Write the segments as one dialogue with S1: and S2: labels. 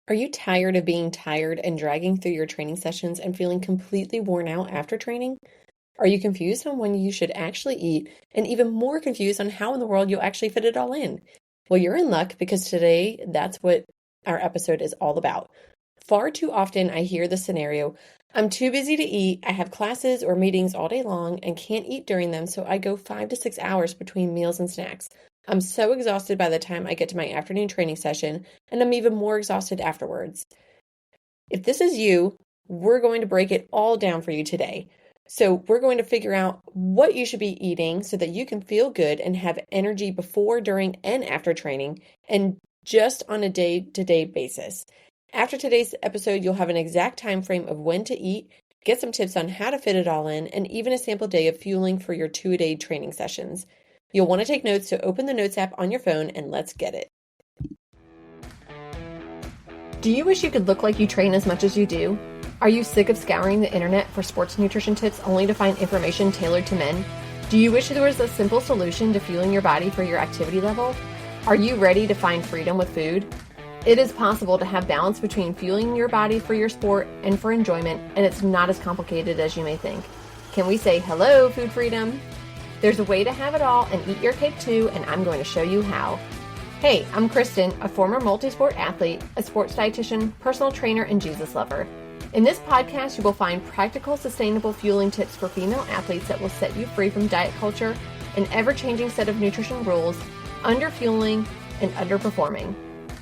S1: Are you tired of being tired and dragging through your training sessions and feeling completely worn out after training? Are you confused on when you should actually eat and even more confused on how in the world you'll actually fit it all in? Well, you're in luck because today that's what our episode is all about. Far too often I hear the scenario, I'm too busy to eat, I have classes or meetings all day long and can't eat during them, so I go 5 to 6 hours between meals and snacks. I'm so exhausted by the time I get to my afternoon training session, and I'm even more exhausted afterwards. If this is you, we're going to break it all down for you today. So, we're going to figure out what you should be eating so that you can feel good and have energy before, during, and after training, and just on a day to day basis. After today's episode, you'll have an exact time frame of when to eat, get some tips on how to fit it all in, and even a sample day of fueling for your 2-a-day training sessions. You'll want to take notes, so open the Notes app on your phone and let's get it. Do you wish you could look like you train as much as you do? Are you sick of scouring the internet for sports nutrition tips only to find information tailored to men? Do you wish there was a simple solution to fueling your body for your activity level? Are you ready to find freedom with food? It is possible to have balance between fueling your body for your sport and for enjoyment, and it's not as complicated as you may think. Can we say hello, food freedom? There's a way to have it all and eat your cake too, and I'm going to show you how. Hey, I'm Kristen, a former multi-sport athlete, a sports dietitian, personal trainer, and Jesus lover. In this podcast, you will find practical, sustainable fueling tips for female athletes that will set you free from diet culture, an ever-changing set of nutrition rules, under-fueling, and underperforming.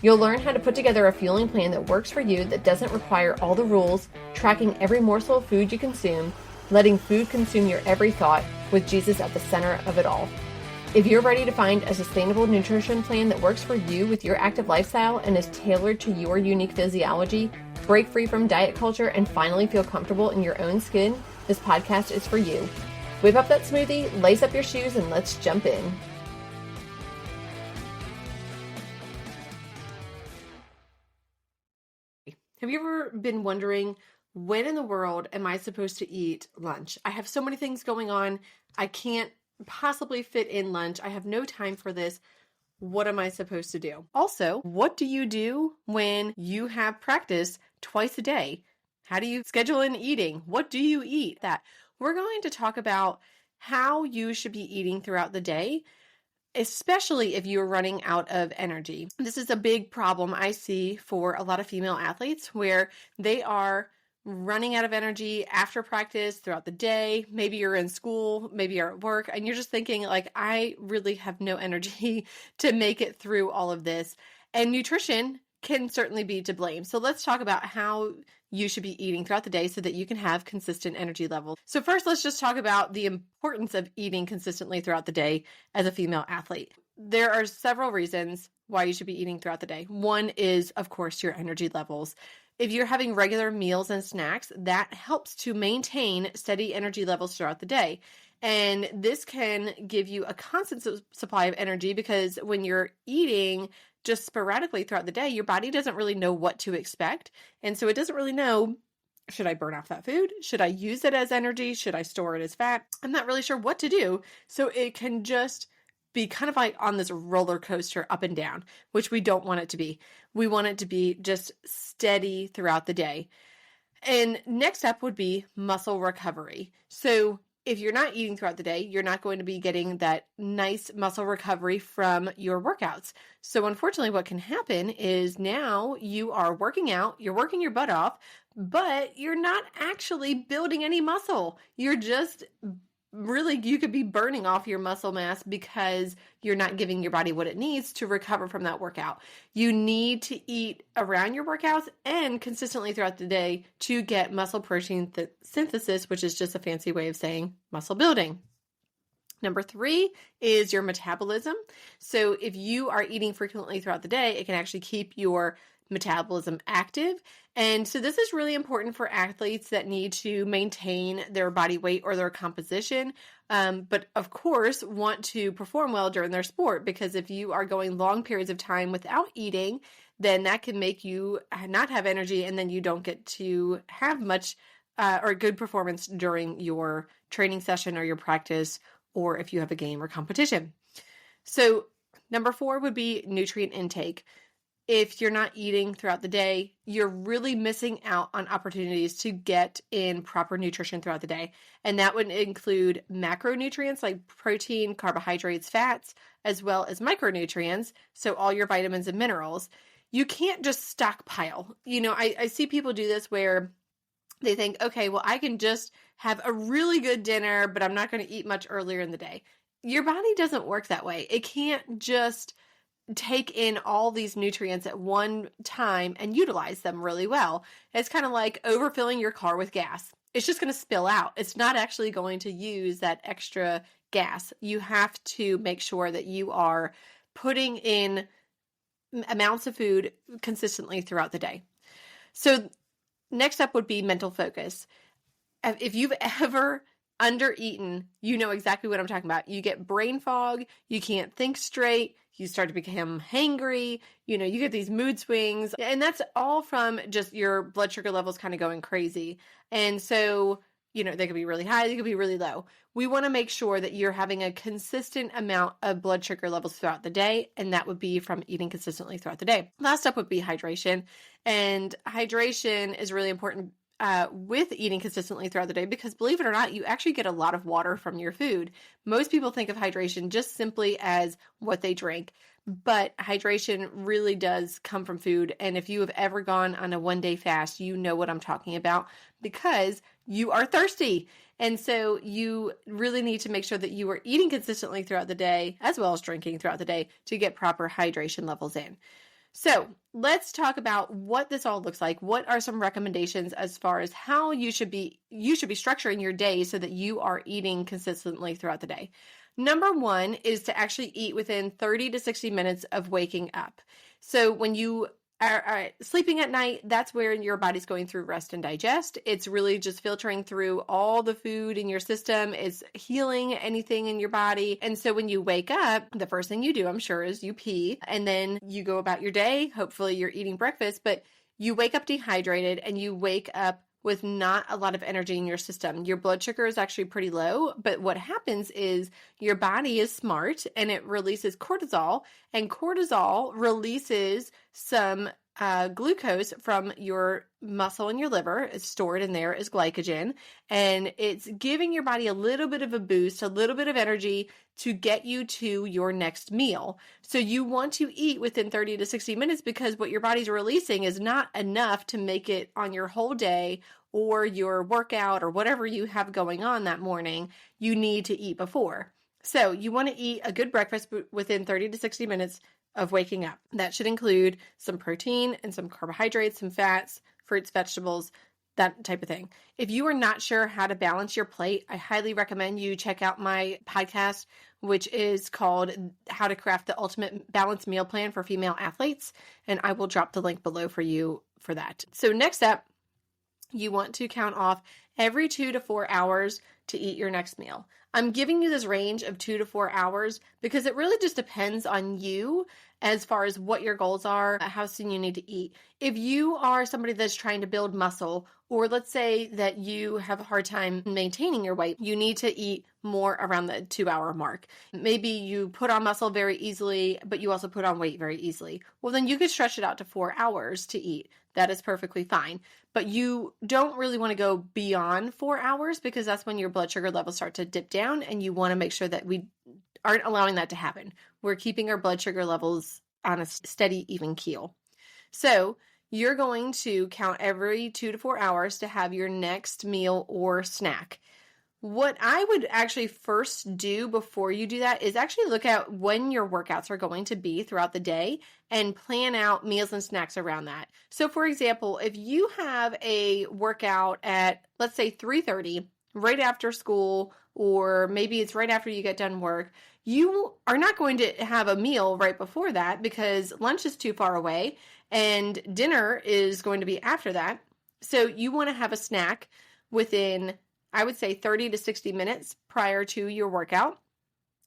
S1: You'll learn how to put together a fueling plan that works for you, that doesn't require all the rules, tracking every morsel of food you consume, letting food consume your every thought, with Jesus at the center of it all. If you're ready to find a sustainable nutrition plan that works for you with your active lifestyle and is tailored to your unique physiology, break free from diet culture, and finally feel comfortable in your own skin, this podcast is for you. Whip up that smoothie, lace up your shoes, and let's jump in. Have you ever been wondering, when in the world am I supposed to eat lunch? I have so many things going on. I can't possibly fit in lunch. I have no time for this. What am I supposed to do? Also, what do you do when you have practice twice a day? How do you schedule in eating? What do you eat? We're going to talk about how you should be eating throughout the day, especially if you're running out of energy. This is a big problem I see for a lot of female athletes, where they are running out of energy after practice throughout the day. Maybe you're in school, maybe you're at work, and you're just thinking, like, I really have no energy to make it through all of this. And nutrition can certainly be to blame. So let's talk about how you should be eating throughout the day so that you can have consistent energy levels. So first, let's just talk about the importance of eating consistently throughout the day as a female athlete. There are several reasons why you should be eating throughout the day. One is, of course, your energy levels. If you're having regular meals and snacks, that helps to maintain steady energy levels throughout the day. And this can give you a constant supply of energy, because when you're eating just sporadically throughout the day, your body doesn't really know what to expect. And so it doesn't really know, should I burn off that food? Should I use it as energy? Should I store it as fat? I'm not really sure what to do. So it can just be kind of like on this roller coaster up and down, which we don't want it to be. We want it to be just steady throughout the day. And next up would be muscle recovery. So if you're not eating throughout the day, you're not going to be getting that nice muscle recovery from your workouts. So unfortunately, what can happen is now you are working out, you're working your butt off, but you're not actually building any muscle. You're just really, you could be burning off your muscle mass because you're not giving your body what it needs to recover from that workout. You need to eat around your workouts and consistently throughout the day to get muscle protein synthesis, which is just a fancy way of saying muscle building. Number 3 is your metabolism. So if you are eating frequently throughout the day, it can actually keep your metabolism active. And so this is really important for athletes that need to maintain their body weight or their composition, but of course want to perform well during their sport, because if you are going long periods of time without eating, then that can make you not have energy, and then you don't get to have much or good performance during your training session or your practice, or if you have a game or competition. So number 4 would be nutrient intake. if you're not eating throughout the day, you're really missing out on opportunities to get in proper nutrition throughout the day. And that would include macronutrients like protein, carbohydrates, fats, as well as micronutrients. So all your vitamins and minerals. You can't just stockpile. I see people do this where they think, okay, well, I can just have a really good dinner, but I'm not going to eat much earlier in the day. Your body doesn't work that way. It can't just take in all these nutrients at one time and utilize them really well. It's kind of like overfilling your car with gas. It's just going to spill out. It's not actually going to use that extra gas. You have to make sure that you are putting in amounts of food consistently throughout the day. So next up would be mental focus. If you've ever undereaten, you know exactly what I'm talking about. You get brain fog, you can't think straight, you start to become hangry, you get these mood swings, and that's all from just your blood sugar levels kind of going crazy. And so, they could be really high, they could be really low. We want to make sure that you're having a consistent amount of blood sugar levels throughout the day, and that would be from eating consistently throughout the day. Last up would be hydration, and hydration is really important with eating consistently throughout the day, because believe it or not, you actually get a lot of water from your food. Most people think of hydration just simply as what they drink, but hydration really does come from food. And if you have ever gone on a 1-day fast, you know what I'm talking about, because you are thirsty. And so you really need to make sure that you are eating consistently throughout the day, as well as drinking throughout the day, to get proper hydration levels in. So let's talk about what this all looks like. What are some recommendations as far as how you should be structuring your day so that you are eating consistently throughout the day? Number one is to actually eat within 30 to 60 minutes of waking up. So when you are sleeping at night, that's where your body's going through rest and digest. It's really just filtering through all the food in your system. It's healing anything in your body. And so when you wake up, the first thing you do, I'm sure, is you pee, and then you go about your day. Hopefully you're eating breakfast, but you wake up dehydrated and you wake up with not a lot of energy in your system. Your blood sugar is actually pretty low, but what happens is your body is smart and it releases cortisol, and cortisol releases some glucose from your muscle in your liver. It's stored in there as glycogen, and it's giving your body a little bit of a boost, a little bit of energy to get you to your next meal. So you want to eat within 30 to 60 minutes, because what your body's releasing is not enough to make it on your whole day or your workout or whatever you have going on that morning. You need to eat before. So you want to eat a good breakfast within 30 to 60 minutes of waking up. That should include some protein and some carbohydrates, some fats, fruits, vegetables, that type of thing. If you are not sure how to balance your plate, I highly recommend you check out my podcast, which is called How to Craft the Ultimate Balanced Meal Plan for Female Athletes. And I will drop the link below for you for that. So next up, you want to count off every 2 to 4 hours to eat your next meal. I'm giving you this range of 2 to 4 hours because it really just depends on you as far as what your goals are, how soon you need to eat. If you are somebody that's trying to build muscle, or let's say that you have a hard time maintaining your weight, you need to eat more around the 2-hour mark. Maybe you put on muscle very easily, but you also put on weight very easily. Well, then you could stretch it out to 4 hours to eat. That is perfectly fine. But you don't really want to go beyond 4 hours, because that's when your blood sugar levels start to dip down, and you want to make sure that we aren't allowing that to happen. We're keeping our blood sugar levels on a steady, even keel. So you're going to count every 2 to 4 hours to have your next meal or snack. What I would actually first do before you do that is actually look at when your workouts are going to be throughout the day and plan out meals and snacks around that. So for example, if you have a workout at, let's say 3:30, right after school, or maybe it's right after you get done work, you are not going to have a meal right before that because lunch is too far away and dinner is going to be after that. So you want to have a snack within, I would say, 30 to 60 minutes prior to your workout.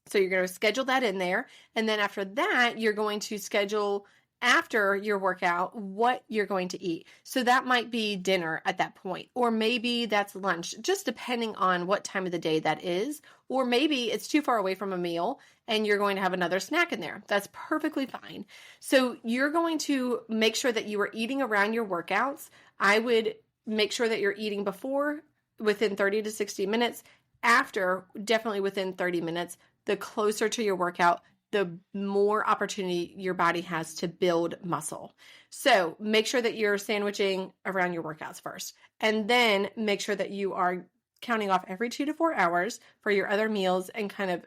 S1: So you're going to schedule that in there. And then after that, you're going to schedule after your workout what you're going to eat. So that might be dinner at that point, or maybe that's lunch, just depending on what time of the day that is. Or maybe it's too far away from a meal and you're going to have another snack in there. That's perfectly fine. So you're going to make sure that you are eating around your workouts. I would make sure that you're eating before, within 30 to 60 minutes, after, definitely within 30 minutes. The closer to your workout, the more opportunity your body has to build muscle. So make sure that you're sandwiching around your workouts first, and then make sure that you are counting off every 2 to 4 hours for your other meals, and kind of,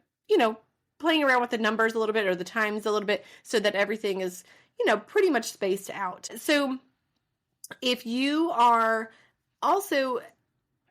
S1: playing around with the numbers a little bit, or the times a little bit, so that everything is, pretty much spaced out. So if you are also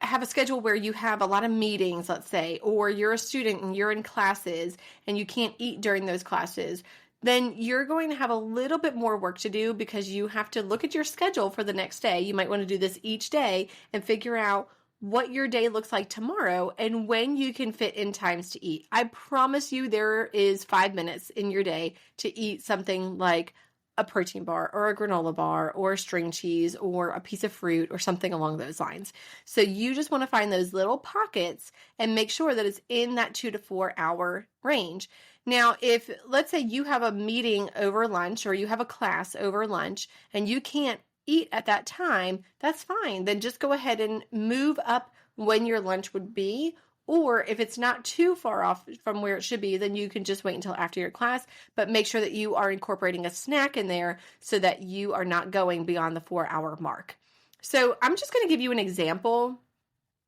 S1: have a schedule where you have a lot of meetings, let's say, or you're a student and you're in classes and you can't eat during those classes, then you're going to have a little bit more work to do, because you have to look at your schedule for the next day. You might want to do this each day and figure out what your day looks like tomorrow and when you can fit in times to eat. I promise you there is 5 minutes in your day to eat something like a protein bar or a granola bar or string cheese or a piece of fruit or something along those lines. So you just want to find those little pockets and make sure that it's in that 2 to 4 hour range. Now, if let's say you have a meeting over lunch, or you have a class over lunch, and you can't eat at that time, that's fine. Then just go ahead and move up when your lunch would be. Or if it's not too far off from where it should be, then you can just wait until after your class, but make sure that you are incorporating a snack in there so that you are not going beyond the 4-hour mark. So I'm just going to give you an example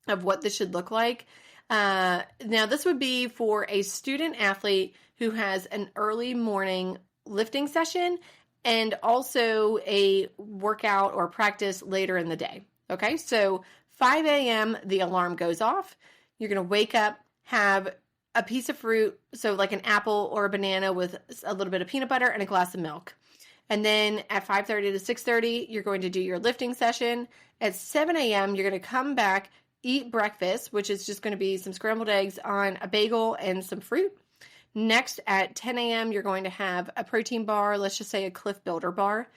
S1: of what this should look like. Now, this would be for a student athlete who has an early morning lifting session and also a workout or practice later in the day. Okay, so 5 a.m., the alarm goes off. You're going to wake up, have a piece of fruit, so like an apple or a banana with a little bit of peanut butter and a glass of milk. And then at 5:30 to 6:30, you're going to do your lifting session. At 7 a.m., you're going to come back, eat breakfast, which is just going to be some scrambled eggs on a bagel and some fruit. Next, at 10 a.m., you're going to have a protein bar, let's just say a Cliff Builder bar.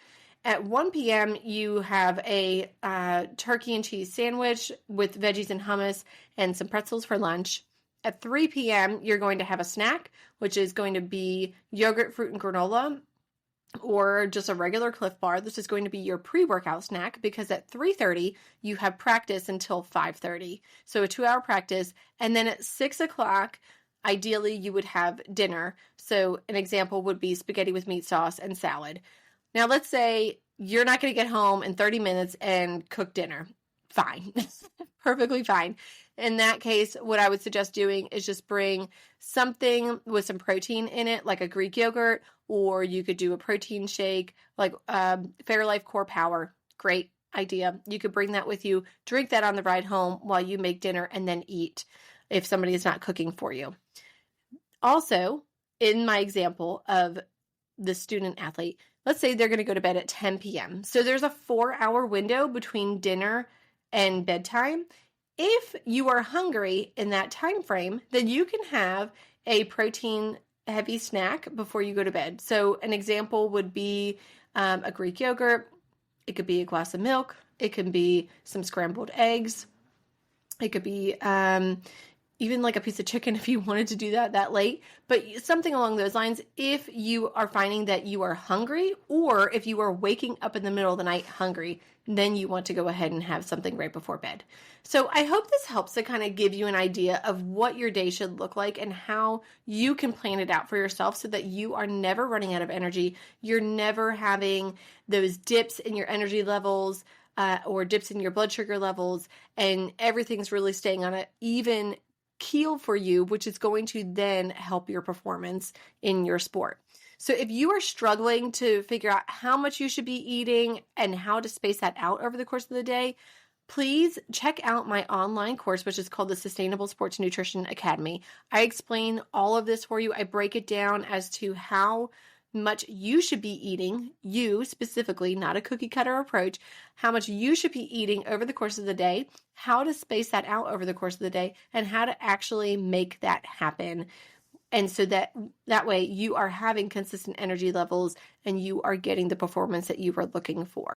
S1: At 1 p.m., you have a turkey and cheese sandwich with veggies and hummus and some pretzels for lunch. At 3 p.m., you're going to have a snack, which is going to be yogurt, fruit, and granola, or just a regular Cliff Bar. This is going to be your pre-workout snack, because at 3:30, you have practice until 5:30. So a 2-hour practice. And then at 6 o'clock, ideally, you would have dinner. So an example would be spaghetti with meat sauce and salad. Now, let's say you're not going to get home in 30 minutes and cook dinner. Fine. Perfectly fine. In that case, what I would suggest doing is just bring something with some protein in it, like a Greek yogurt, or you could do a protein shake, like Fairlife Core Power. Great idea. You could bring that with you, drink that on the ride home while you make dinner, and then eat if somebody is not cooking for you. Also, in my example of the student athlete, let's say they're going to go to bed at 10 p.m. So there's a 4-hour window between dinner and bedtime. If you are hungry in that time frame, then you can have a protein heavy snack before you go to bed. So an example would be a Greek yogurt. It could be a glass of milk. It can be some scrambled eggs. It could be even like a piece of chicken if you wanted to do that late, but something along those lines if you are finding that you are hungry, or if you are waking up in the middle of the night hungry, then you want to go ahead and have something right before bed. So I hope this helps to kind of give you an idea of what your day should look like and how you can plan it out for yourself so that you are never running out of energy. You're never having those dips in your energy levels or dips in your blood sugar levels, and everything's really staying on an even keel for you, which is going to then help your performance in your sport. So if you are struggling to figure out how much you should be eating and how to space that out over the course of the day, please check out my online course, which is called the Sustainable Sports Nutrition Academy. I explain all of this for you. I break it down as to how much you should be eating, you specifically, not a cookie cutter approach, how much you should be eating over the course of the day, how to space that out over the course of the day, and how to actually make that happen. And so that way you are having consistent energy levels and you are getting the performance that you were looking for.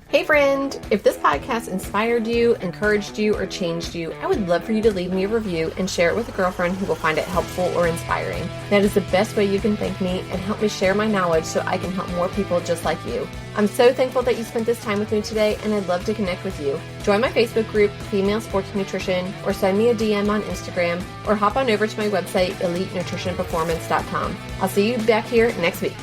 S1: Hey friend, if this podcast inspired you, encouraged you, or changed you, I would love for you to leave me a review and share it with a girlfriend who will find it helpful or inspiring. That is the best way you can thank me and help me share my knowledge so I can help more people just like you. I'm so thankful that you spent this time with me today, and I'd love to connect with you. Join my Facebook group, Female Sports Nutrition, or send me a DM on Instagram, or hop on over to my website, EliteNutritionPerformance.com. I'll see you back here next week.